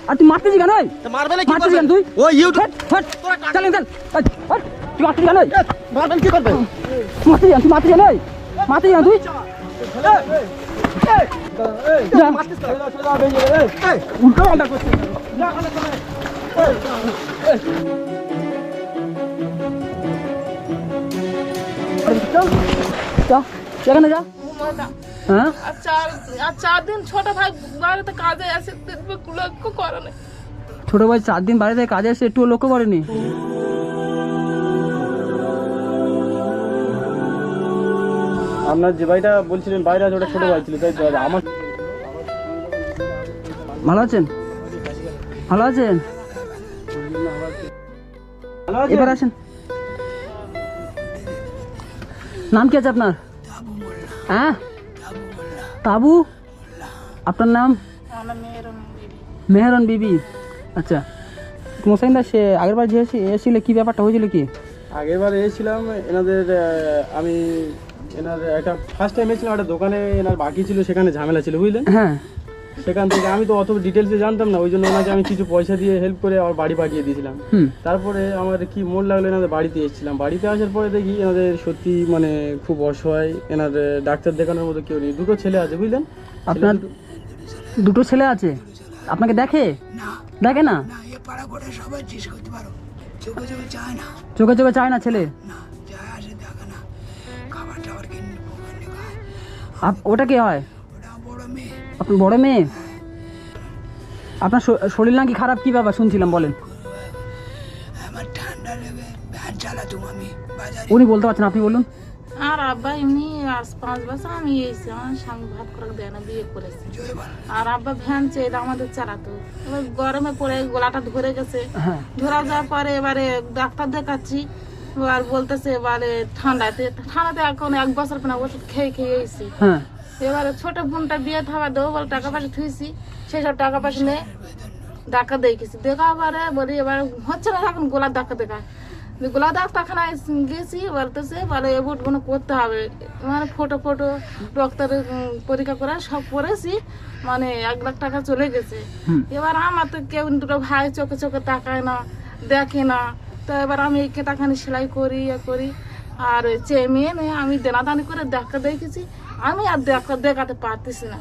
আর তুই মারতেছিস কেন? মারবে না কি মারতেছিস করবে কেন তুই? ও ইউটিউব চল চল তুই মারতেছিস কেন? মারবেন কি করবে মারতেছিস তুই মারতেছিস কেন? মারতেছিস কেন তুই? উল্টো পাল্টা করছিস। যা সেখানে যা। হ্যাঁ আর 4 দিন ছোট ভাই বাড়িতে কাজে আসে লক্ষ্য করে না। ছোট ভাই 4 দিন বাড়িতে কাজে এসে একটু লক্ষ্য করেনি। আপনার যে ভাইটা বলছিলেন বাইরে আছে ওটা ছোট ভাই ছিল তাই তো আমার ভালো আছেন? ভালো আছেন? এবার আসেন। নাম কি আছে আপনার? হ্যাঁ তাবু। আপনার নাম? মেহরন বিবি। আচ্ছা মোসাইন্দা সে আগের বার যে এসেছিল কি ব্যাপারটা হয়েছিল কি? আগের বার এসেছিলাম এনাদের আমি এনার একটা ফার্স্ট টাইম এসেছিলাম একটা দোকানে এনার বাকি ছিল সেখানে ঝামেলা ছিল বুঝলেন। হ্যাঁ সেখান থেকে আমি তো অত ডিটেলসে জানতাম না ওই জন্য ওনাকে আমি কিছু পয়সা দিয়ে হেল্প করে আমার বাড়ি পাঠিয়ে দিয়েছিলাম। তারপরে আমার কি মন লাগলো এনাদের বাড়িতে এসেছিলাম। বাড়িতে আসার পরে দেখি এনাদের সত্যি মানে খুব অসহায়। এনার ডাক্তার দেখানোর মতো কেউ নেই। দুটো ছেলে আছে বুঝলেন। আপনার দুটো ছেলে আছে? আপনাকে দেখে? দেখে না? চোখে চোখে চায় না ছেলে? ওটা কে হয়? আপনার বড় মেয়ে? আপনার শরীর নাকি খারাপ, কি ব্যাপার শুনছিলাম, বলেন। উনি বলতে পারছেন, আপনি বলুন। আর আব্বা এমনি 5 বছর আমি এসেছি, আমার স্বামী ভাত করে দেয় না, বিয়ে করেছি। আর আব্বা ভ্যান চেয়ে আমাদের চালাতো। এবার গরমে পড়ে গলাটা ধরে গেছে। ধরা যাওয়ার পরে এবারে ডাক্তার দেখাচ্ছি, এবার বলতেছে এবারে ঠান্ডাতে এখন 1 বছর পর ওষুধ খেয়ে খেয়ে এসেছি। এবারে ছোট বোনটা বিয়ে থাকা দেবো বলে টাকা পয়সা থুইছি, সেই সব টাকা পয়সা নিয়ে ডাক্তার দেখেছি। দেখা পরে বলি এবার হচ্ছে না, এখন গোলার ডাক্তার দেখায়। গোলা ডাক্তারখানায় গেছি, বলতেছে বলে এবার কোনো করতে হবে, মানে ফটো ডক্টর পরীক্ষা করে সব করেছি, মানে 1 লাখ টাকা চলে গেছে। এবার আমার তো কেউ দুটো ভাই চোখে চোখে তাকায় না, দেখে না। তো এবার আমি এই কেটাখানি সেলাই করি আর মেয়ে নেই, আমি দেনাদানি করে ডাক্তার দেখেছি, আমি আর ডাক্তার দেখাতে পারতেছি না।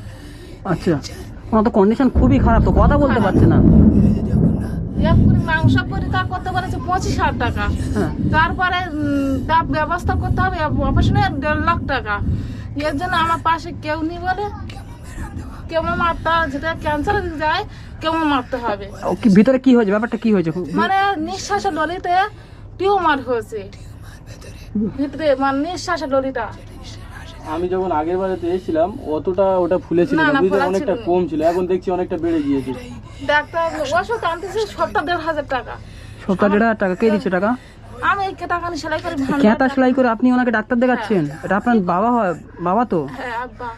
আচ্ছা, ওনার তো কন্ডিশন খুবই খারাপ, তো কথা বলতে পারছে না। মাংস পরীক্ষা করতে বলেছে 25,000 টাকা, তারপরে তার ব্যবস্থা করতে হবে অপারেশনে 1.5 লাখ টাকা। এর জন্য আমার পাশে কেউ নেই বলে কেমো মারতে, যেটা ক্যান্সার যায় কেমো মারতে হবে। ভিতরে কি হয়েছে, ব্যাপারটা কি হয়েছে? মানে নিঃশ্বাসের ললিতে টিউমার হয়েছে ভিতরে, মানে নিঃশ্বাসের ললিটা। আমি যখন আগের বারেতে এসেছিলাম ওটা ফুলেছিল না, বুঝলে, অনেকটা কম ছিল। এখন দেখছি অনেকটা বেড়ে গিয়েছে। ডাক্তার ওষুধ আনতেছে 1,500 টাকা। 1,500 টাকা কে দিচ্ছে টাকা? আমি এই কেটাখানি সেলাই করে, কেটা সেলাই করে আপনি ওনাকে ডাক্তার দেখাচ্ছেন? এটা আপনার বাবা হয়? বাবা তো? হ্যাঁ, আব্বা।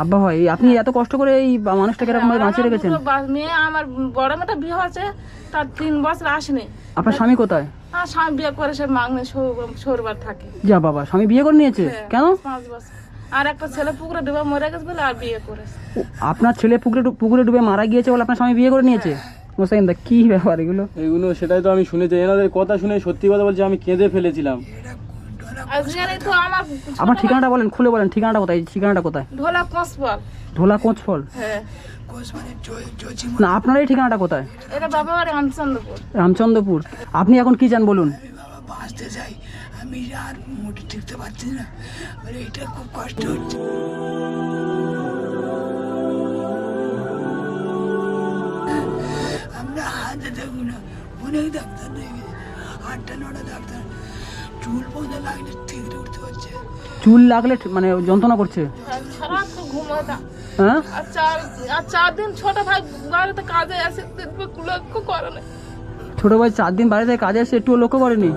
আব্বা হয়। আপনি এত কষ্ট করে এই মানুষটাকে এরকম ভাবে বাঁচিয়ে রেখেছেন। মেয়ে আমার বড় মেয়েটা বিয়ে হয়েছে, তার 3 বছর আসেনি। আপনার স্বামী কোথায়? স্বামী বিয়ে করে সে মাংনে সৌরবার থাকে। যা বাবা, স্বামী বিয়ে করে নিয়েছে? কেন? 5 বছর। আর একটা ছেলে পুকুরে ডুবে মরে গেছে বলে আর বিয়ে করেছে। আপনার ছেলে পুকুরে ডুবে মারা গিয়েছে বলে আপনার স্বামী বিয়ে করে নিয়েছে? মোসাইন্দা, কি ব্যাপার এগুলো? সেটাই তো আমি শুনেছি। এনাদের কথা শুনে সত্যি কথা বলছি, আমি কেঁদে ফেলেছিলাম। আপনার ঠিকানাটা বলেন, খুলে বলেন, ঠিকানাটা কোথায়? ঠিকানাটা কোথায়? ঢোলা কোঁচফল। ঢোলা কোঁচফল? না, আপনার এই ঠিকানাটা কোথায়? এটা বাবা বাড়ি রামচন্দ্রপুর। রামচন্দ্রপুর। আপনি এখন কি চান বলুন? বাঁচতে চাই, আমি আর মোটে টিকতে পারছি না, এটা খুব কষ্ট হচ্ছে। আমরা হাতে দেখবো না, অনেক ডাক্তার দেখি, 8টা-9টা ডাক্তার, চুল পৌঁছে লাগলে ঠিক উঠতে হচ্ছে। চুল লাগলে মানে যন্ত্রণা করছে? হ্যাঁ, আর 4 দিন ছোট ভাই বাড়িতে কাজে আসে, লক্ষ্য করে না। ছোট ভাই 4 দিন বাড়িতে কাজে আসে, একটু লক্ষ্য করেনি?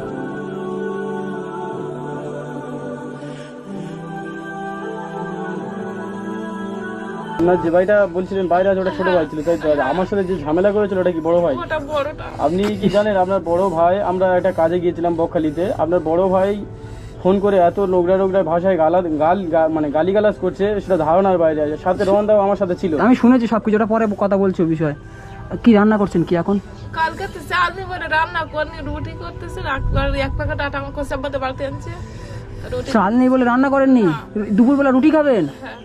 আপনার যে ভাইটা বলছিলেন বাইরে আছে ওটা ছোট ভাই ছিল তাই তো? আমার সাথে যে ঝামেলা করেছিল ওটা কি বড় ভাই? আপনি কি জানেন আপনার বড় ভাই, আমরা একটা কাজে গিয়েছিলাম বকখালিতে, আপনার বড় ভাই ফোন করে এত নোংরা ভাষায় মানে গালিগালাজ করছে, সেটা ধারণার বাইরে আছে। সাথে রোহন দাও আমার সাথে ছিল। আমি শুনেছি সবকিছু, ওটা পরে কথা বলছি ওই বিষয়ে। কি রান্না করছেন কি এখন? কালকে তো চাল নিয়ে বলে রান্না করিনি, রুটি করতেছে, এক প্যাকেট আটা আমার কোসাব্বাতে বাড়তে আনছে রুটি। চাল নেই বলে রান্না করেননি, দুপুরবেলা রুটি খাবেন? হ্যাঁ।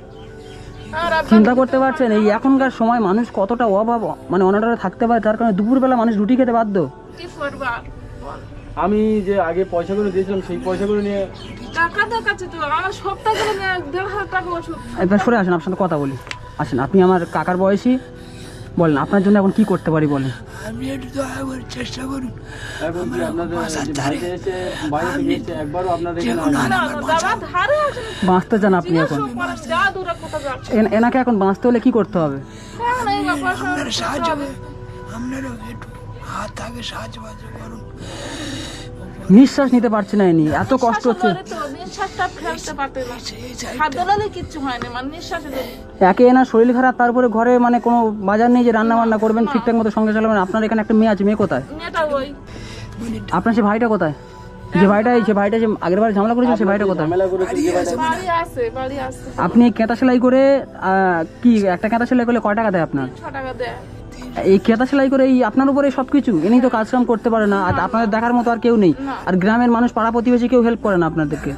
আর আব্বা চিন্তা করতে পারছেন এই এখনকার সময় মানুষ কতটা অভাব মানে অনাটারে থাকতে পারে, তার কারণে দুপুরবেলা মানুষ রুটি খেতে বাধ্য। কি করবো আর বল। আমি যে আগে পয়সাগুলো দিয়েছিলাম সেই পয়সাগুলো নিয়ে টাকা দেখাচ্ছে তো আমার সপ্তাহ করে 1,500 টাকা ওষুধ। এবার সরে আসেন, আপনার সাথে কথা বলি। আসেন, আপনি আমার কাকার বয়সী, বলেন আপনার জন্য এখন কি করতে পারি বলেন। আপনি একটু দয়া করে চেষ্টা করুন। এখন কি আপনাদের যে ভাইটা এসে বাইরে থেকে এসে একবারও আপনাদের এখানে যেকোনো আসেনি? না, না, বাবা ধারে আছে না। বাঁচতে চান আপনি এখন? জিজ্ঞাসা করেন, যা দূরে কোথাও যাচ্ছে। এনাকে এখন বাঁচতে হলে কি করতে হবে? এখন এই ব্যাপার সব আপনারা সাহায্য করতে হবে। আপনারও একটু হাত থাকে সাহায্য করুন। নিঃশ্বাস নিতে পারছি না, এনি এত কষ্ট হচ্ছে। শ্বাসে ধরে তো নিঃশ্বাসটা ফেলতে পারতে না। হাত দোলালে কিচ্ছু হয়নি, মানে নিঃশ্বাসে ধরে। একে এনার শরীর খারাপ, তারপরে ঘরে মানে কোনো বাজার নেই যে রান্না বান্না করবেন, ঠিকঠাক মতো সঙ্গে চালাবেন। আপনার এখানে একটা মেয়ে আছে, মেয়ে কোথায়? মেয়েটা ওই আপনার সে ভাইটা কোথায়? যে ভাইটা যে আগের বার ঝামেলা করেছিল, সে ভাইটা কোথায়? ঝামেলা করেছে যে ভাইটা বাড়ি আসে। আপনি কেতা সেলাই করে কি একটা কেতা সেলাই করলে কয় টাকা দেয় আপনার? 6 টাকা দেয়। এই কেতা সেলাই করে এই আপনার উপরে সবকিছু, এনি তো কাজ কাম করতে পারে না, আর আপনাদের দেখার মতো আর কেউ নেই। আর গ্রামের মানুষ, পাড়া প্রতিবেশী কেউ হেল্প করে না আপনাদেরকে।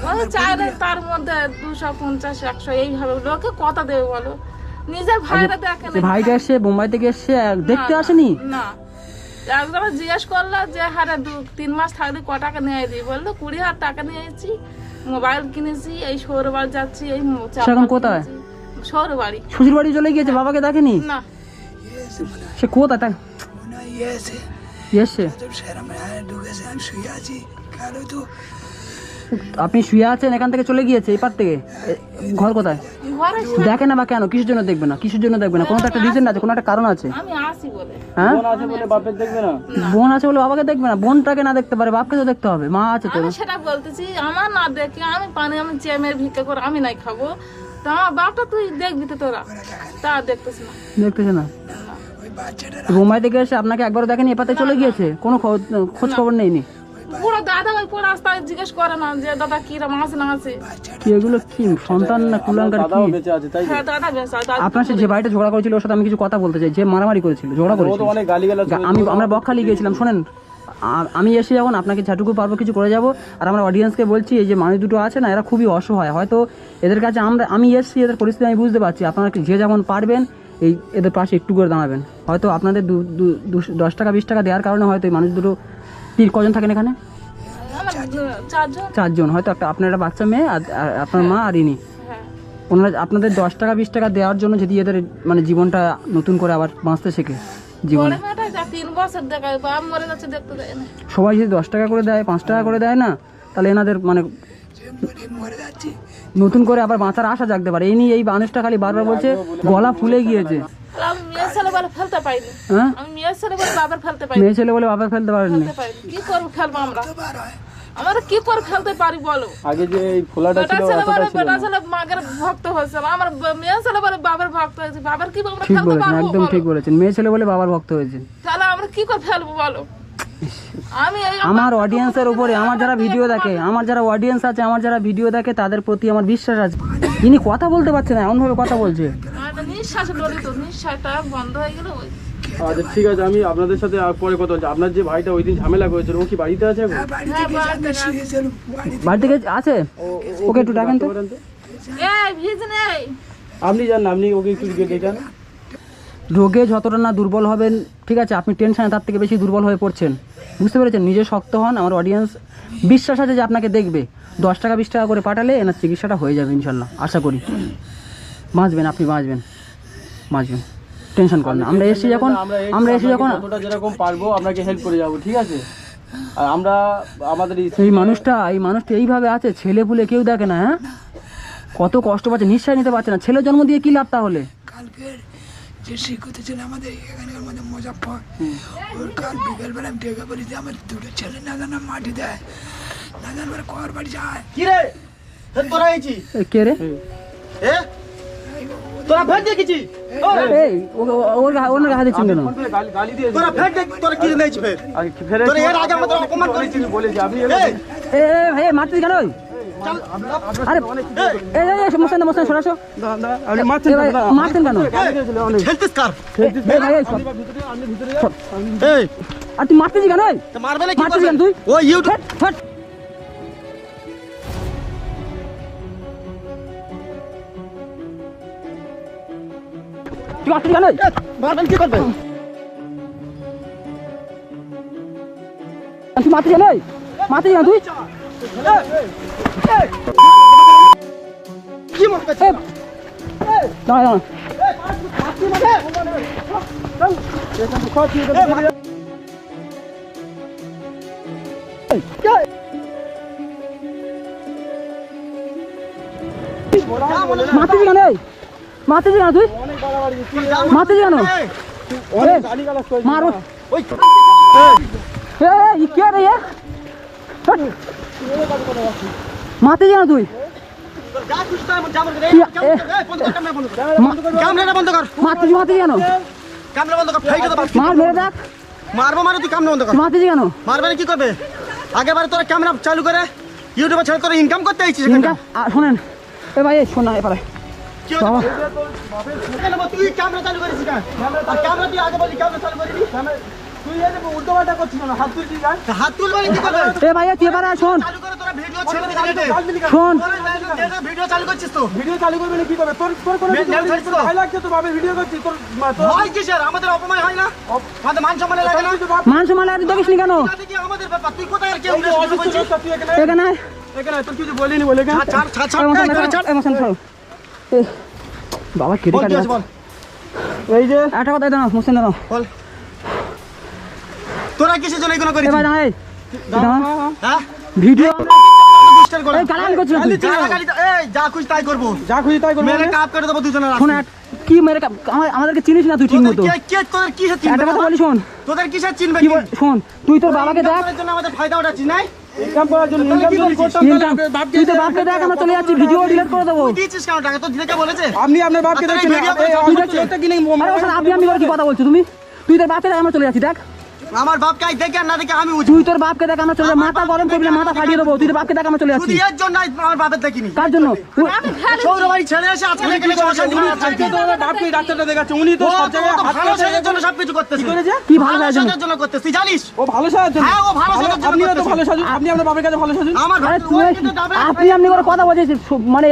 ওই চাইলে তার মধ্যে 250, 100 এইভাবে লোকে কথা দেবে বলো? নিজের ভাইরা দেখে যে না। ভাইটা এসে বোম্বাই থেকে এসে দেখতে আসেনি? না, একদম জিজ্ঞেস করলো যে হারে 2-3 মাস থাকলে ক টাকা নিয়ে দিই, বললো 20,000 টাকা নিয়েছি, মোবাইল কিনেছি, এই সৌরবাড়ি যাচ্ছি, এই সে এখন কোথায়? সৌরবাড়ি। শ্বশুর বাড়ি চলে গিয়েছে, বাবাকে দেখেনি? না, সে কোথায় তাই ওনা ইয়েছে এসছে? তো সেরা মানে ঢুকেছে, আমি শুয়ে আছি কেন তো আপনি শুয়ে আছেন, এখান থেকে চলে গিয়েছে এই পার থেকে? ঘর কোথায়? ঘরে দেখে না বা কেন? কিসের জন্য দেখবে না? কিসের জন্য দেখবে না? কোনো তো একটা রিজন আছে, কোনো একটা কারণ আছে। আমি আসি বলে। হ্যাঁ, বোন আছে বলে বাপের দেখবে না? বোন আছে বলে বাবাকে দেখবে না? বোনটাকে না দেখতে পারে, বাপকে তো দেখতে হবে। মা আছে তো। আমি সেটা বলতেছি, আমার না দেখে আমি পানি আমি চেমের ভিক্ষা করে আমি নাই খাবো, তা আমার বাপটা তুই দেখবি তো তোরা, তা দেখতেছি না। দেখতেছে না? ওই বাচ্চাটা বোম্বাই থেকে এসে আপনাকে একবারও দেখেনি? এপাতে চলে গিয়েছে, কোনো খোঁজ খবর নেইনি? পুরো দাদা ওই পুরো রাস্তায় জিজ্ঞেস করে না যে দাদা কিরম আছে না আছে। কি এগুলো কি সন্তান না কুলাঙ্কার? দাদাও কি বেঁচে আছে তাই তো? হ্যাঁ দাদা বেশ দাদা। আপনার সাথে যে ভাইটা ঝগড়া করেছিল ওর সাথে আমি কিছু কথা বলতে চাই। যে মারামারি করেছিল, ঝগড়া ও তো করেছিল, অনেক গালিগালাজ আমরা বকখালি গিয়েছিলাম। শোনেন, আমি এসে যখন আপনাকে যেটুকু পারবো কিছু করে যাব। আর আমরা অডিয়েন্সকে বলছি, এই যে মানুষ দুটো আছে না, এরা খুবই অসহায়। হয়তো এদের কাছে আমি এসছি, এদের পরিস্থিতি আমি বুঝতে পারছি। আপনারা যে যেমন পারবেন এই এদের পাশে একটু করে দাঁড়াবেন। হয়তো আপনাদের 10 টাকা 20 টাকা দেওয়ার কারণে হয়তো এই মানুষ দুটো কজন থাকেন এখানে? আমার 4 জন। 4 জন। হয়তো আপনার একটা বাচ্চা মেয়ে আর আপনার মা আর ইনি। হ্যাঁ, ওনারা আপনাদের 10 টাকা 20 টাকা দেওয়ার জন্য যদি এদের মানে জীবনটা নতুন করে আবার বাঁচতে শেখে জীবনে। বড় মেয়েটা যা 3 বছর দেখায়, বাপ মরে যাচ্ছে দেখতে দেয় না। সবাই যদি 10 টাকা করে দেয়, 5 টাকা করে দেয় না, তাহলে এনাদের মানে মরে যাচ্ছি। নতুন করে আবার বাঁচার আশা জাগতে পারে। এই নিয়ে এই মানুষটা খালি বারবার বলছে গলা ফুলে গিয়েছে। আর আমি মেয়ের ছেলে বলে ফেলতে পাইনি। হ্যাঁ, আমি মেয়ের ছেলে বলে বাবার ফেলতে পাইনি। মেয়ে ছেলে বলে বাবা ফেলতে পারেননি। ফেলতে পাইনি, কি করবো খেলবো আমরা? বার হয় আমরা কি করে ফেলতে পারি বলো? আগে যে এই ফোলাটা বেটা ছিল ছেলে এতটা বলে ছিল বেটা না। ছেলে মাগের ভক্ত হয়েছে, আমার মেয়ের ছেলে বলে বাবার ভক্ত হয়েছে। বাবার কি আমরা ঠিক ফেলতে বলেছেন, পারবো একদম বলো? ঠিক বলেছেন। মেয়ে ছেলে বলে বাবার ভক্ত হয়েছে। তাহলে আমরা কি করে ফেলবো বলো? আমি এই আমার অডিয়েন্সের উপরে, আমার যারা ভিডিও দেখে, আমার যারা অডিয়েন্স আছে, আমার যারা ভিডিও দেখে, তাদের প্রতি আমার বিশ্বাস আছে। ইনি কথা বলতে পারছে না, এমনভাবে কথা বলছে। আমার নিঃশ্বাস ডলি তো, নিঃশ্বাসটা বন্ধ হয়ে গেল। ওই আচ্ছা ঠিক আছে, আমি আপনাদের সাথে আর পরে কথা বলছি। আপনার যে ভাইটা ওই দিন ঝামেলা করেছিল ও কি বাড়িতে আছে এখন? বাড়ি থেকে যাতে শুয়েছিল বাড়ি থেকে আছে? ওকে একটু ডাকেন তো। বলেন তো। এই ভিজ নেই। আপনি জান না, আপনি ওকে একটু গিয়ে দেখান। রোগে যতটা না দুর্বল হবেন, ঠিক আছে, আপনি টেনশনে তার থেকে বেশি দুর্বল হয়ে পড়ছেন। বুঝতে পেরেছেন? নিজে শক্ত হন। আমার অডিয়েন্স বিশ্বাস আছে যে আপনাকে দেখবে। 10 টাকা 20 টাকা করে পাঠালে এনার চিকিৎসাটা হয়ে যাবে ইনশাল্লাহ, আশা করি। বাঁচবেন, আপনি বাঁচবেন, বাঁচবেন, টেনশন করেন না। আমরা এসে যখন যতটা যেরকম পারবো আপনাকে হেল্প করে যাবো, ঠিক আছে? আর আমরা আমাদের এই মানুষটা এইভাবে আছে, ছেলে পুলে কেউ দেখে না। হ্যাঁ, কত কষ্ট পাচ্ছে, নিঃশ্বাস নিতে পারছে না। ছেলে জন্ম দিয়ে কি লাভ তাহলে? কালকের যে শিক্ষিত ছিল আমাদের এখানকার মধ্যে মুজাফফর, ওর কাল বিকেলবেলা আমি ডেকে বলি যে আমার 2টো ছেলে না জানা মাটি দেয়, না জানবার কর বাড়ি যায়। কি রে তোরা আইছি এ, কে রে? এ তোরা ফেট দেখেছি এই ওর হাতে দিচ্ছেন কেন? গালি দিয়ে তোরা ফেট দেখ তোরা কি নাইছি ফের ফেরে তোরা এর আগে আমাদের অপমান করেছিস বলেছি আপনি এ এ ভাই মারছিস কেন? আরে এই মোসান সরে আসো। আপনি মারছেন এ ভাই, কেন? দাঁড়া। মারছেন কেন? কাজে গিয়েছিলেন অনেক। খেলতিস কার এই ভাই, এই সব। আপনি ভিতরে যান। এই আর তুই মারতেছি কেন? এই তো মারবে না কি মারতেছি করবে কেন তুই? ও ইউটিউব হাট, হাট। তুই মারতেছি কেন? এই? মারবেন কি করবে তুই মারতেছি কেন? এই? মারতেছি কেন তুই? কি মারবে এই, দাঁড়া, দাঁড়া। মারতেছি কেন? এই? মারতেছি কেন তুই? মারতেছি কেন? অনেক গালিগালাজ করেছিস। মারো। ওই এই, কে রে এ? হাট। মারতেছি কেন তুই? যা খুশি তাই জামর করে তুই- এই বন্ধ কর ক্যামেরা বন্ধ কর ক্যামেরাটা বন্ধ কর মারতেছি কেন? ক্যামেরা বন্ধ কর ফাইটা তো মার মেরে দেখ। মারবো মানে তুই ক্যামেরা বন্ধ কর তুই মারতেছি কেন? মারবে না কি করবে আগেবারে তোরা ক্যামেরা চালু করে ইউটিউবে ছেড়ে তোরা ইনকাম করতে আইছিস এখানটা শোনেন, এ ভাই, শোন না এপারে কি বাবা। কেন তুই ক্যামেরা চালু করেছিস কেন আর ক্যামেরা তুই আগে বলি ক্যামেরা চালু করিনি তুই এই যে উল্টো পাল্টা করছিস না, হাত তুলছিস কেন? হাত তুলবে না কি করবে এ ভাই, তুই এপারে শোন, চালু করে তোরা ভিডিও ছেড়ে দিবি নেটে গাল দিলি কেন? শোন। ভিডিও চালু করছিস তো ভিডিও চালু করবি না কি করবে? তোর কোনো নেট কিছু ছাড়ছিস তো? ভয় লাগছে তো? ভাবে ভিডিও করছিস তোর হয় কিসের আমাদের অপমান হয় না আমাদের মান সম্মান লাগে না মান সম্মান তুই দেখিস নি কেন? এটা কি আমাদের ব্যাপার তুই কোথায় আর কেউ তুই অসুস্থ বলছিস লোকটা, তুই এখানে এখানে এখানে তোর কিছু বলিনি বলে কেন? ছাড় ছাড় ছাড় এই মশান, এই, তোরা ছাড় এই মশান, ছাড়ো। এ, বাবা কেটে বল কি কাটে আছে বল এই যে একটা কথা দাও, মোসেন দাও। বল তোরা কিসের জন্য এগুলো এ করিস ভাই দাঁড়া, এই দাঁড়া। হ্যাঁ ভিডিও দুষ্টার করে এই গালাগালি করছিস তুই। গালাগালি তো- এই যা খুশি তাই করবো যা খুশি তাই করবো মেরে মানে? কাপ করে দেবো দুজনের শোন, কি মেরে আমাদেরকে চিনিস না তুই ঠিক মতো। তোদের কিসের একটা চিনবে কথা বলি, শোন, তোদের কিসের চিনবে কি শোন, তুই তোর বাবাকে দেখ। ইনকামের জন্য আমাদের ফায়দা উঠাচ্ছিস নাই ইনকাম করার জন্য ইনকাম যদি করতাম ইনকাম, তুই তোর বাপকে দেখ, আমরা চলে যাচ্ছি, ভিডিও ডিলিট করে দেবো। তুই দিয়েছিস কেন টাকা তোর দিদিকে বলেছে আপনি আপনার বাপকে আর তোরা দেখছেন ভিডিও এই করছিস, অসুস্থ দেখছিস? লোকটা কিনে আরে ওখানে আপনি করে কি কথা বলছো তুমি? তুই তোর বাপকে দেখ, আমরা চলে যাচ্ছি, দেখ। আমার বাপকে আজ দেখে আর না দেখে আমি বুঝি তুই তোর বাপকে দেখ, আমরা চলে যাবো। মাথা গরম করবি না, মাথা ফাটিয়ে দেবো। তুই তোর বাপকে দেখ, আমরা চলে শুধু যাচ্ছি। এর জন্য আজ আমার বাপের দেখিনি কার জন্য? সৌর বাড়ি ছেড়ে এসে আজকে এখানে অশান্তি বাড়াচ্ছে। আজকে তো আমার বাপকে ডাক্তারটা দেখাচ্ছে উনি তো ও সব তো জায়গায় হাত ভালো কাটছে। সাজার জন্য সবকিছু করতেছে করেছে? কি ভালো সাজার জন্য? সাজার জন্য করতেছে তুই জানিস ও ভালো সাজার হ্যাঁ, ও ভালো সাজার জন্য আপনিও তো করতেছে। ভালো সাজুন আপনি আপনার বাপের কাছে ভালো সাজুন আমার আরে ভাই- তুই ওই কিন্তু ডাবে- আপনি করে কথা বলছিস, মানে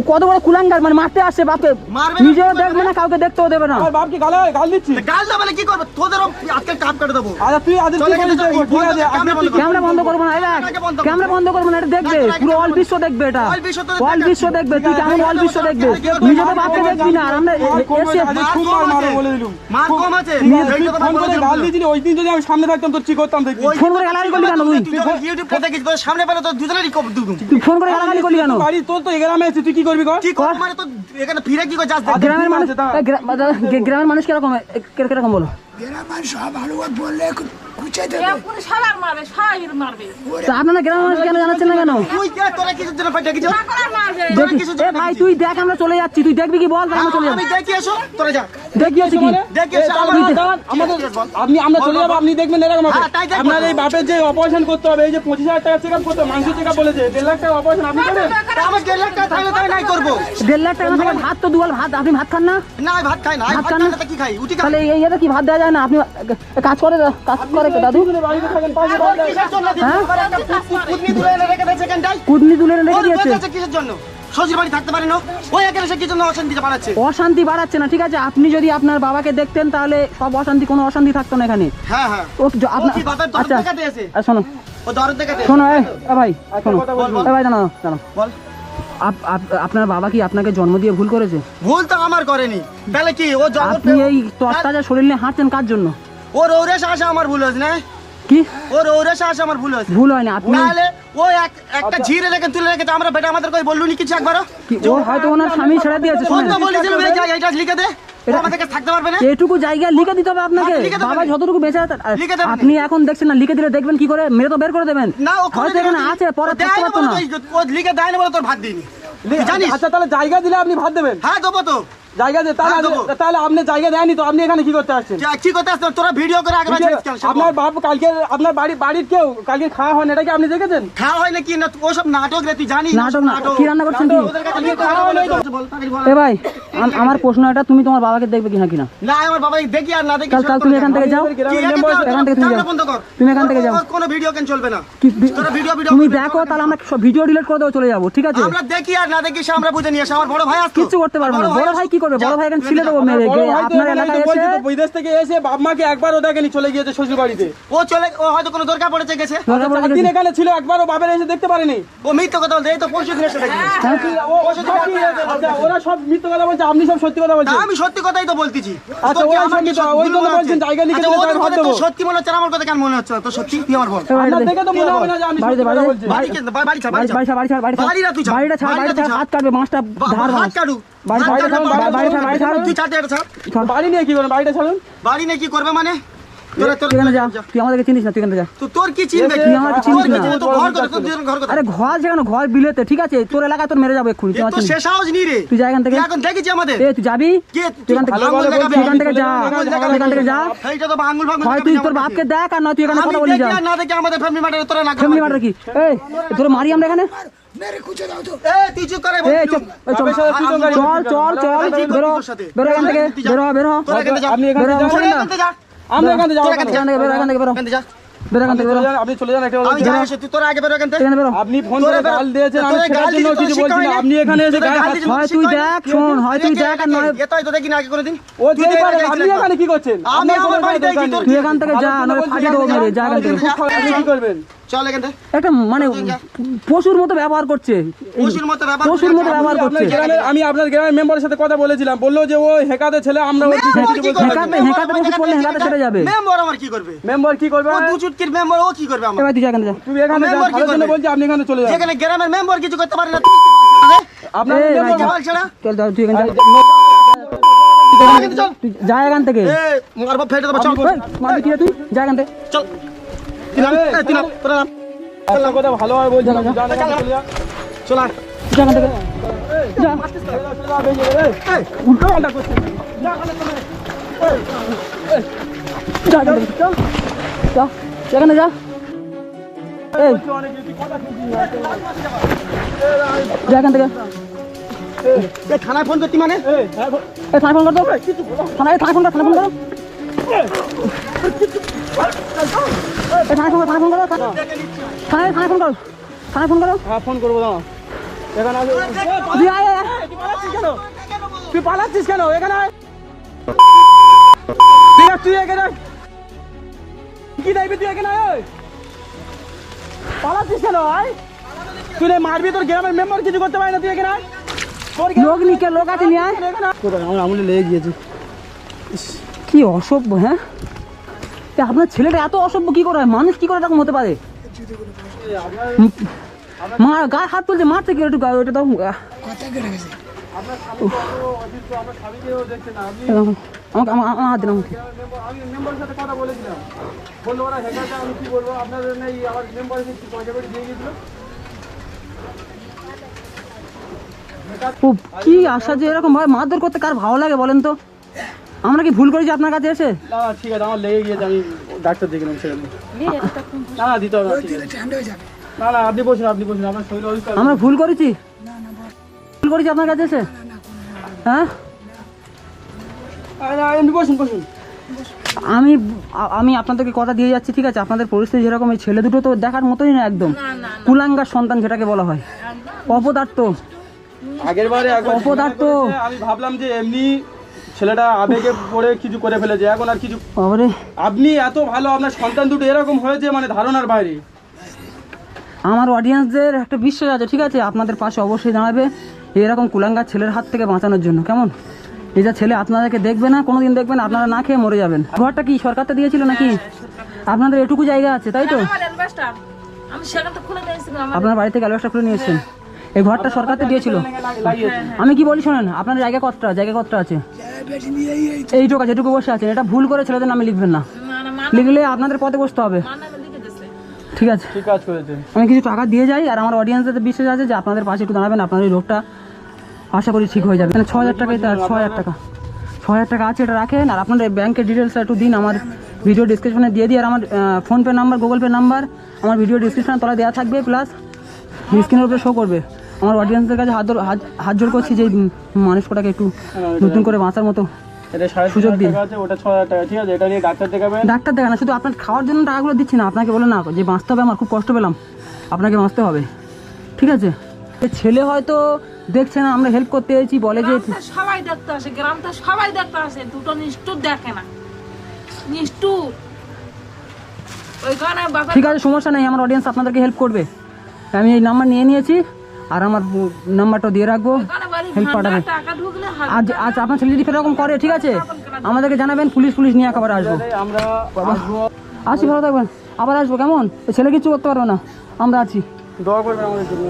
কত বড় কুলাঙ্গার, মানে মারতে আসছে বাপকে। মারবে না, নিজেও মারবে দেখবে না, কাউকে দেখতেও দেবে না। আমার বাপকে গাল দিচ্ছি গাল দেবে না কি করবে তোদেরও আজকে কাপ কেটে দেবো আচ্ছা তুই আজ চলে কি গেলে বলিস তো ঠিক আছে ক্যামেরা আপনি বন্ধ কর। ক্যামেরা বন্ধ করবো না, এই দেখ, ক্যামেরা বন্ধ করবো না, এটা দেখবে, পুরো অল বিশ্ব দেখবে এটা, অল বিশ্ব তো অল বিশ্ব দেখবে। তুই কেমন অল বিশ্ব দেখবে? নিজে তো বাপকে দেখবি না, আর আমরা মার কম আছে, এসে আজকে খুব মার মারো বলে দিলুম মার কম আছে তুই এইটা তো ফোন বলে করে দিলাম গাল তো। দিয়েছিলি ওই দিন যদি আমি সামনে থাকতাম তোর কি করতাম দেখবি ওই ফোন করে গালাগালি করলি কেন তুই? তুই যখন ইউটিউব তে দেখিস তোর সামনে পেলে তো দুজনেরই কপ দুদুম তুই ফোন করে গালাগালি করলি কেন? বাড়ি তোর তো গ্রামে আছে তুই কি করবি কর কি কর মানে তো এখানে ফিরে কি করে যাস দেখ। গ্রামের মানুষ, আছে, দাঁড়া। গ্রামের মানুষ কিরকম, কিরকম বলো? গ্রামের সব ভালো বললে কুচাই দেবে সবার মারবে, সবাই মারবে। তা আপনারা গ্রামের মানুষ কেন জানাচ্ছেন না কেন? তুই কে তোরা কিসের জন্য পাঠিয়ে কিছু সবাই মারবে। তোরা কিসের এ জন্য ভাই তুই দেখ, আমরা চলে যাচ্ছি, তুই দেখবি কি বল, আমরা চলে আমি যাচ্ছি। দেখি এসো তোরা যা দেখি আছে কি? দেখি এ, এসো দাঁড়ান, আমার দাঁড়ান, আমাদের আপনি আমরা চলে যাবো আপনি দেখবেন এরকম হবে। হ্যাঁ, তাই দেখবো। আপনার এই বাপের যে অপারেশন করতে হবে এই যে 25,000 টাকা চেক আপ করতে হবে, মাংস চেক আপ বলেছে 1.5 লাখ টাকা অপারেশন আপনি করবেন আমার 1.5 লাখ টাকা থাকলে তাই নাই করবো 1.5 লাখ টাকা না থাকলে ভাত তো দুয়াল ভাত, আপনি ভাত খান না? না আমি ভাত খাই না আমি ভাত ভাত খান খাই না? না তো কি খাই উঠি খাই তাহলে এই কি ভাত দেওয়া যায় না? আপনি কাজ করে দাদু, বাড়িতে থাকেন পাশে ওর কিসের জন্য দিদি? হ্যাঁ? ওর একটা কুদনি তুলে এনে রেখে দিয়েছে এখানটায়। কুদনি তুলে রেখে ওর দিয়েছে। বেঁচে আছে কিসের জন্য? শ্বশুর বাড়ি থাকতে পারে না ওই এখানে সে কি জন্য অশান্তিতে বাড়াচ্ছে অশান্তি বাড়াচ্ছে না, ঠিক আছে? আপনি যদি আপনার বাবাকে দেখতেন তাহলে সব অশান্তি, কোনো অশান্তি থাকতো না এখানে। হ্যাঁ হ্যাঁ ও আপনার, ও কি বাপের দরদ আচ্ছা দেখাতে এসে? আর শোনো ও দরদ দেখাতে শোনো, এ ভাই শোনো, কথা বলবো। এ ভাই জানো জানো, বল আপনার বাবা কি আপনাকে জন্ম দিয়ে ভুল করেছে? ভুল তো আমার করেনি তাহলে কি ও জগৎ আপনি এই তস্তা যা শরীর নিয়ে হাঁটছেন কার জন্য? ওর ওরেশ আসা আমার ভুল হয়েছে না কি ওর ওরেশ আসা আমার ভুল হয়েছে ভুল হয় না? আপনি নাহলে ও একটা ঝিরে রেখে তুলে রেখেছে আমরা বেটা আমাদের কই বললুনি কিছু একবারও কি ও হয়তো ওনার স্বামী ছেড়ে দিয়েছে, ও শোনেন তো বলেছিল এই জায়গা এটা লিখে দে ও এটা- আমাদেরকে থাকতে পারবে না এটুকু জায়গা লিখে দিতে হবে আপনাকে। হ্যাঁ, লিখে দেবেন। বাবা যতটুকু বেঁচে আছে লিখে দেবেন। আপনি এখন দেখছেন না, লিখে দিলে দেখবেন কি করে, মেরে তো বের করে দেবেন। না ও হয়তো এখানে আছে, পরে থাকতে পারতো না। ও লিখে দেয় না বলে তোর ভাত দিইনি তুই জানিস আচ্ছা তাহলে জায়গা দিলে আপনি ভাত দেবেন হ্যাঁ দেবো তো জায়গা দে, তাহলে হ্যাঁ, দেবো। তাহলে আপনি জায়গা দেয়নি তো আপনি এখানে কি করতে আসছেন? কি করতে আসছো তোরা? ভিডিও করে আগে বাড়ি ছেড়েছিস কেন? সেটা বল। আপনার বাপ কালকে আপনার বাড়ির কেউ কালকে খাওয়া হয় না, এটা কি আপনি দেখেছেন? খাওয়া হয় না কি না? ওসব নাটক রে, তুই জানিস না নাটক ওসব না, কি রান্না করছেন কি? ওদের কাছে নিয়ে খাওয়া হয় না, বল, তাড়াতাড়ি বল। এ ভাই আমার প্রশ্ন এটা, তুমি তোমার বাবাকে দেখবে কিনা কিনা? না আমার বাবা দেখি আর না দেখি কাল তুমি এখান থেকে যাও, কি এখান এখান থেকে তুমি যাও, বন্ধ কর। তুমি এখান থেকে যাও। কোনো ভিডিও কেন চলবে না? কি তোরা ভিডিও তুমি দেখো, তাহলে আমরা সব ভিডিও ডিলিট করে দেবো, চলে যাবো, ঠিক আছে? আমরা দেখি আর না দেখি সে আমরা বুঝে নিয়ে আসি। আমার বড় ভাই আসতো, কিচ্ছু করতে পারবো না। বড় ভাই কি করবে? বড় ভাই এখানে ছিলে দেবো মেরে বড় ভাই তো আপনার এখানে এলাকায় বলছি এসে তো, বিদেশ থেকে এসে বাপ মাকে একবারও দেখেনি, চলে গিয়েছে শ্বশুর বাড়িতে। ও হয়তো কোনো দরকার পড়েছে গেছে। দরকার পড়ে 4 দিন এখানে ছিল, একবারও বাপের এসে দেখতে পারেনি। ও মিথ্যে কথা বলতে, এই তো পরশু দিন এসে দেখি। আচ্ছা, ওরা সব মিথ্যে কথা বলছে, আপনি সব সত্যি কথা বলছেন। আমি সত্যি কথাই তো বলতেছি। আচ্ছা, তোর কি ওরা আমার সত্যি কি তো, ওই ভুল জন্য মনে বলছেন হচ্ছে? জায়গা লিখে আচ্ছা, দিলে ওদের তার ভাত কথা তো দেবো। সত্যি মনে হচ্ছে, আর আমার কথা কেন মনে হচ্ছে না? তো সত্যি তুই আমার বল। আপনার দেখে তো মনে হবে না যে আমি সত্যি কথা বলছি। বাড়ি ছাড়, বাড়ি ছাড়। বাড়ি না তুই ছাড়। বাড়িটা ছাড়, বাড়িটা ছাড়, হাত কাটবে, মাছটা ধার হাত মাছ। কাটু। বাড়ি হাত ছাড়, কাটু, বাড়ি ছাড়, বাড়ি ছাড়। তুই ছাড়, এটা ছাড়। বাড়ি নিয়ে কি করেন? বাড়িটা ছাড়ুন। বাড়ি নিয়ে কি করবে মানে? তোরা তুই এখানে যা, তুই আমাদেরকে চিনিস না, তুই এখানে যা। তো তোর কি চিনবে? তুই আমাকে চিনিস না। তোর ঘর কথা, তোর ঘর কথা। আরে ঘর যেখানে ঘর বিলেতে, ঠিক আছে? তোর এলাকায় তোর মেরে যাবো এক্ষুনি, তুই আমার তো চিনিস। শেষ হাউস নি রে। তুই যা এখান থেকে। তুই এখন দেখেছি আমাদের। এ তুই যাবি, কে? তুই এখান থেকে ভালো ভালো বলছি, এখান থেকে যা, আঙুল দেখাবি, এখান থেকে যা। এইটা তো আঙুল ভাঙুল হয় তুই তোর বাপকে দেখ, আর নয় তুই এখানে কথা আমি বলি দেখি যা। আর না দেখি আমাদের ফ্যামিলি ম্যাটারে তোরা না ফ্যামিলি ম্যাটার কি? এই তোর মারি আমরা এখানে। মেরে খুঁজে দাও তো। এ তুই চুপ করে এই চল, এই চল, বাপের সাথে তুই তো গাড়ি চল চল চল, বেরো বেরো এখান থেকে, বেরো বেরো তোরা এখান থেকে যা। আপনি এখান বেরো, থেকে আমার যান। সামনে না। আমরা এখান থেকে যাবো তোরা এখান কেন? এখান থেকে বেরো, এখান থেকে বেরো, এখান থেকে যা। বেরো এখান থেকে বেরো, আপনি চলে যান, একটা কথা আমি বলছি। যাই এসে, তুই তোরা আগে বেরো এখান থেকে। এখানে বেরো। আপনি ফোন তোরা করে গাল দিয়েছেন, আমি তোরা সেটার গাল জন্য দিয়েছিস, কিছু তোর বলছি শিক্ষা না। হয়নি? আপনি এখানে এসে তোরা গায়ে গাল হাত- দিয়েছিস, হয় তোর তুই শিক্ষা দেখ, হয়নি? শোন, হয় তুই দেখ, আর নয় এটাই তো দেখি না আগে কোনোদিন। যেই তুই পারেন, এখানে আপনি গেছিলি এখানে কি করছেন? আমি আপনার আমার কোনো বাড়িতে দরকার আছি, তোর নেই। তুই এখান থেকে যা, ভালো নয় কথা ফাটিয়ে দেবো মেরে, যা এখান থেকে। খুব খারাপ, আপনি কি করবেন? চল এখান থেকে। একটা মানে পশুর মতো ব্যবহার করছে, পশুর মতো ব্যবহার পশুর মতো ব্যবহার করছে। আমি আপনার গ্রামের মেম্বারের সাথে কথা বলেছিলাম, বললো যে ও হেকাতে ছেলে, আমরা ওর কিছু মেম্বার কিছু কি বলতে করবে? পারবো না। হেঁকাতে পশু পড়লে হেঁকাতে ছেড়ে যাবে। মেম্বার আমার কি করবে? মেম্বার কি করবে? ও দু চুটকির মেম্বার, ও কি করবে আমার? এবার তুই যা, এখানে যা। তুমি এখানে যান, মেম্বার কি ভালোর জন্য করবে? বলছি, আপনি এখানে চলে যান। যেখানে গ্রামের মেম্বার কিছু করতে পারে না, তুই কি বলছিস রে? আপনার এই, মেম্বার ভাই, বল ছেড়া। চল চল, তুই এখানে যা, চল। তুই যা এখান থেকে। এ মারবো, ফেটে দেবো, চল। এই, মারবি কি রে তুই? যা এখান থেকে। চল। তুই নাম, তুই নাম, তোরা নাম। আপনার কথা ভালোভাবে বলছি, আপনি যান, এখানে চলে যান। চল আয়। যা এখান থেকে। যা। উল্টো পাল্টা করছেন। যা এখান থেকে। চল। যা। এখানে যা। এই, যা এখান থেকে। এ থানায় ফোন করতি মানে? এই থানায় ফোন কর তো। থানায় ফোন কর, থানায় ফোন করো। এই থানায় ফোন করো, থানায় ফোন করো। থানায় ফোন করো। থানায় ফোন করো। হ্যাঁ, ফোন করবো দাঁড়া। এখানে আসো। তুই আয়, আয়, আয়। তুই পালাচ্ছিস কেন? তুই পালাচ্ছিস কেন? এখানে আয়। তুই এখানে আয়। কি দেখবি তুই এখানে আয়? পালাচ্ছিস কেন? আয়। তুই রে মারবি, তোর গ্রামের মেম্বার কিছু করতে পারে না, তুই এখানে আয়। তোর লোক নিকে লোক আছে নিয়ে আয়। আমার আঙুলে লেগে গিয়েছে। কি অসভ্য, হ্যাঁ? তা আপনার ছেলেটা এত অসভ্য কি করে হয়? মানুষ কি করে এরকম হতে পারে? মা গায়ে হাত তুলছে, মারছে কি? একটু গায়ে ওটা দাও। কথা কেটে গেছে। আমাকে আমার হাত দিন, আমাকে। আমি মেম্বারের সাথে কথা বলেছিলাম, বললো ওরা হেকারটা, আমি কি বলবো, আপনাদের নেই আমার মেম্বারের কি পয়সা করে দিয়ে গিয়েছিল। ও কি আশা যে এরকম ভাবে মারধর করতে কার ভালো লাগে বলেন তো? আমরা কি ভুল করেছি আপনার কাছে এসে? না ঠিক আছে, আমার লেগে গিয়েছে, আমি ডাক্তার দেখে নেব সেখানে। না না, দিতে হবে না, ঠিক আছে। দিলে ঠান্ডা হয়ে যাবে। না না, আপনি বসুন, আপনি বসুন, আপনার শরীর অসুস্থ। আমরা ভুল করেছি? ভুল করেছি আপনার কাছে এসে? হ্যাঁ, আপনি বসুন, বসুন। আমি আপনাদেরকে কথা দিয়ে যাচ্ছি, ঠিক আছে? আপনাদের পরিস্থিতি যেরকম, এই ছেলে দুটো তো দেখার মতোই না, একদম কুলাঙ্গার সন্তান যেটাকে বলা হয়, অপদার্থ। আগের বারে অপদার্থ। আমি ভাবলাম যে এমনি ছেলেটা আবেগে পড়ে কিছু করে ফেলেছে, এখন আর কিছু। বাবারে, আপনি এত ভালো, আপনার সন্তান দুটো এরকম হয়েছে মানে ধারণার বাইরে। আমার অডিয়েন্সদের একটা বিশ্বাস আছে, ঠিক আছে? আপনাদের পাশে অবশ্যই দাঁড়াবে এরকম কুলাঙ্গার ছেলের হাত থেকে বাঁচানোর জন্য, কেমন? এই যা ছেলে আপনাদেরকে দেখবে না, কোনোদিন দেখবেন, আপনারা না খেয়ে মরে যাবেন। ঘরটা কি সরকারটা দিয়েছিল নাকি? আপনাদের এটুকু জায়গা আছে, তাই তো? আমি সেখান থেকে খুলে দিয়েছিলাম। আপনার বাড়ি থেকে অ্যালবাসটা খুলে নিয়ে এসেছেন। এই ঘরটা সরকারতে দিয়েছিল। আমি কি বলি শোনেন, আপনার জায়গা কতটা আছে? বেশি নিয়ে এই এইটুকু আছে, এটুকু বসে আছেন। এটা ভুল করে ছেলেদের নামে লিখবেন না, লিখলে আপনাদের পথে বসতে হবে, ঠিক আছে? ঠিক কাজ করেছেন। আমি কিছু টাকা দিয়ে যাই, আর আমার অডিয়েন্সদের বিশ্বাস আছে যে আপনাদের পাশে একটু দাঁড়াবেন, আপনার এই রোগটা আশা করি ঠিক হয়ে যাবে। এখানে 6,000 টাকাই তো, 6,000 টাকা, 6,000 টাকা আছে, এটা রাখেন। আর আপনার ব্যাংকের ডিটেলসটা একটু দিন, আমার ভিডিও ডিসক্রিপশনে দিয়ে দিই। আর আমার PhonePe number, Google pay number আমার ভিডিও ডিসক্রিপশনে তলা দেওয়া থাকবে, প্লাস স্ক্রিনের উপরে শো করবে। আমার অডিয়েন্সদের কাছে হাত জোর করছি যে মানুষটাকে একটু নতুন করে বাঁচার মতো এটা সুযোগ 3,500 দিন। টাকা আছে, ওটা 6,000 টাকা, ঠিক আছে? এটা নিয়ে ডাক্তার দেখাবেন। ডাক্তার দেখা না, শুধু আপনার খাওয়ার জন্য টাকাগুলো দিচ্ছি না, আপনাকে বলে না যে বাঁচতে হবে, আমার খুব কষ্ট পেলাম, আপনাকে বাঁচতে হবে, ঠিক আছে? এ ছেলে হয়তো দেখছে না আমরা হেল্প করতে এসেছি, বলে যে গ্রামটা সবাই দেখতে আসে, গ্রামটা সবাই দেখতে আসে, দুটো নিষ্ঠুর দেখে না, নিষ্ঠুর। ওইখানে বাপের ঠিক আছে, সমস্যা নেই, আমার অডিয়েন্স আপনাদেরকে হেল্প করবে। আমি এই নাম্বার নিয়ে নিয়েছি, আর আমার নাম্বারটা দিয়ে রাখবো, ওখানে বাড়ি হেল্প ভান্ডার পাঠাবে। টাকা ঢুকলে আজ আজ আপনার ছেলে যদি এরকম করে, ঠিক আছে, আমাদেরকে জানাবেন, পুলিশ নিয়ে একেবারে আসবো। আমরা আসবো, আসি, ভালো থাকবেন, আবার আসবো, কেমন? ছেলে কিছু করতে পারবো না, আমরা আছি। দোয়া করবেন আমাদের জন্য।